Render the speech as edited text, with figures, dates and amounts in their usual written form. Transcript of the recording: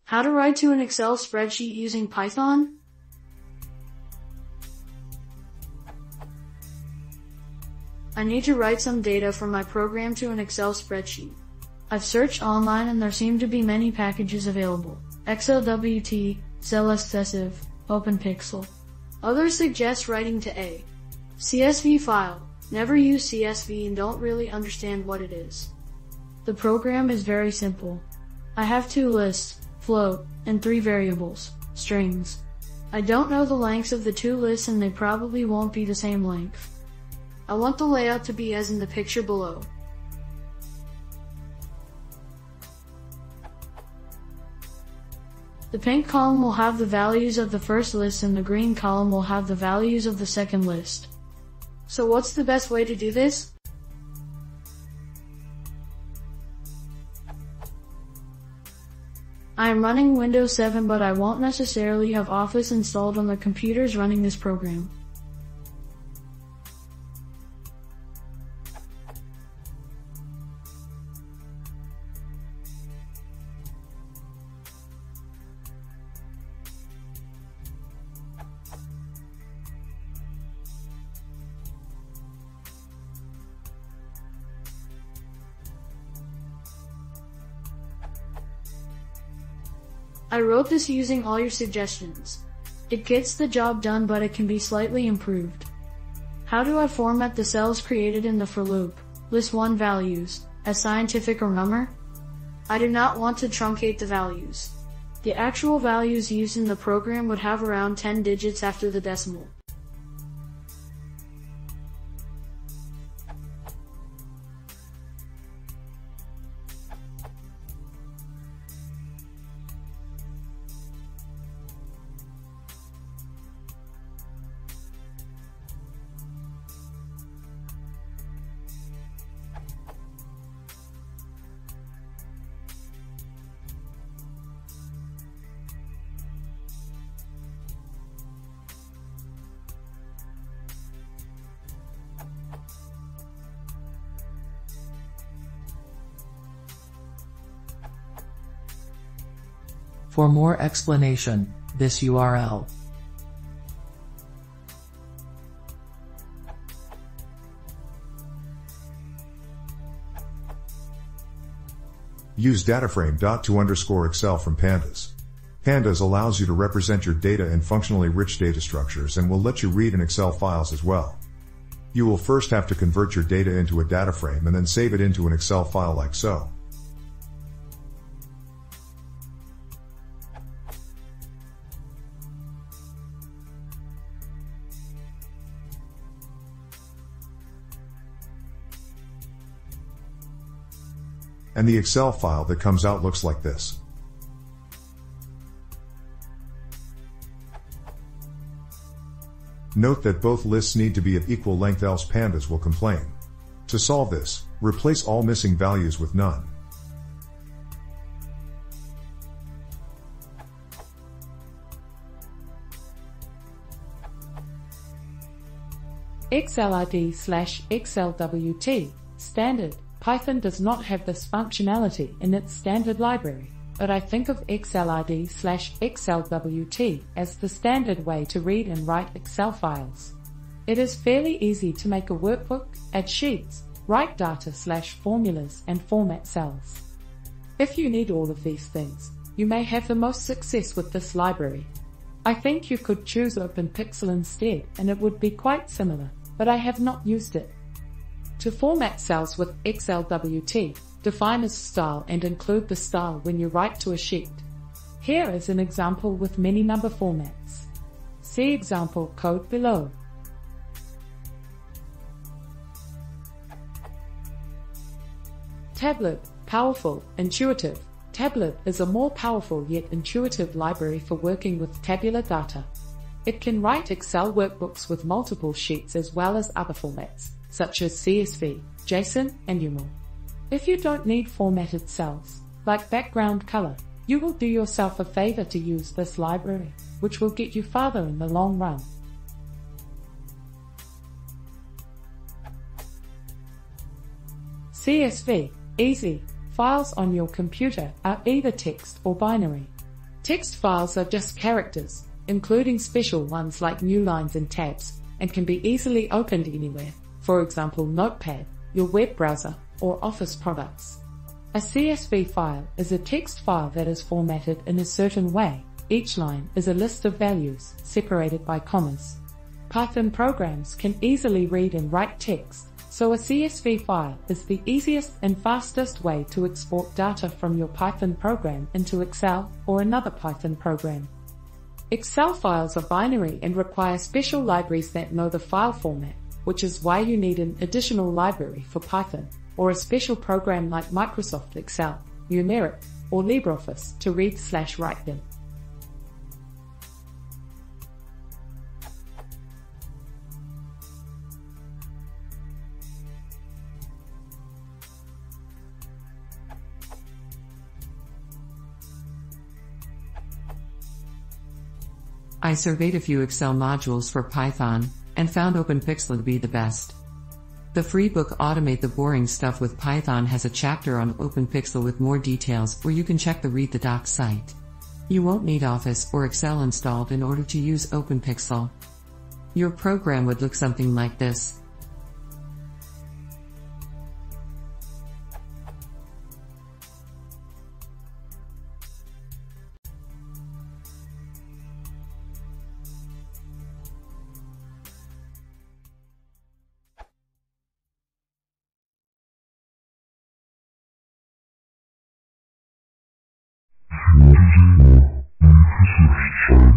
How to write to an Excel spreadsheet using Python? I need to write some data from my program to an Excel spreadsheet. I've searched online and there seem to be many packages available. XLWT, CellExcessive, OpenPixel. Others suggest writing to a CSV file. Never use CSV and don't really understand what it is. The program is very simple. I have 2 lists, float, and 3 variables, strings. I don't know the lengths of the 2 lists and they probably won't be the same length. I want the layout to be as in the picture below. The pink column will have the values of the first list and the green column will have the values of the second list. So what's the best way to do this? I am running Windows 7 but I won't necessarily have Office installed on the computers running this program. I wrote this using all your suggestions. It gets the job done but it can be slightly improved. How do I format the cells created in the for loop? List 1 values, as scientific or number? I do not want to truncate the values. The actual values used in the program would have around 10 digits after the decimal. For more explanation, this URL. Use dataframe.to_Excel from Pandas. Pandas allows you to represent your data in functionally rich data structures and will let you read in Excel files as well. You will first have to convert your data into a data frame and then save it into an Excel file like so. And the Excel file that comes out looks like this. Note that both lists need to be of equal length else Pandas will complain. To solve this, replace all missing values with none. XLRD/XLWT, standard. Python does not have this functionality in its standard library, but I think of XLRD/XLWT as the standard way to read and write Excel files. It is fairly easy to make a workbook, add sheets, write data/formulas and format cells. If you need all of these things, you may have the most success with this library. I think you could choose OpenPixel instead and it would be quite similar, but I have not used it. To format cells with XLWT, define a style and include the style when you write to a sheet. Here is an example with many number formats. See example code below. Tablet, powerful, intuitive. Tablet is a more powerful yet intuitive library for working with tabular data. It can write Excel workbooks with multiple sheets as well as other formats, such as CSV, JSON, and UML. If you don't need formatted cells, like background color, you will do yourself a favor to use this library, which will get you farther in the long run. CSV, easy. Files on your computer are either text or binary. Text files are just characters, including special ones like new lines and tabs, and can be easily opened anywhere, for example Notepad, your web browser, or Office products. A CSV file is a text file that is formatted in a certain way. Each line is a list of values, separated by commas. Python programs can easily read and write text, so a CSV file is the easiest and fastest way to export data from your Python program into Excel or another Python program. Excel files are binary and require special libraries that know the file format, which is why you need an additional library for Python, or a special program like Microsoft Excel, Numeric, or LibreOffice to read/write them. I surveyed a few Excel modules for Python, and found OpenPixel to be the best. The free book Automate the Boring Stuff with Python has a chapter on OpenPixel with more details where you can check the Read the Docs site. You won't need Office or Excel installed in order to use OpenPixel. Your program would look something like this. Using infrastructure.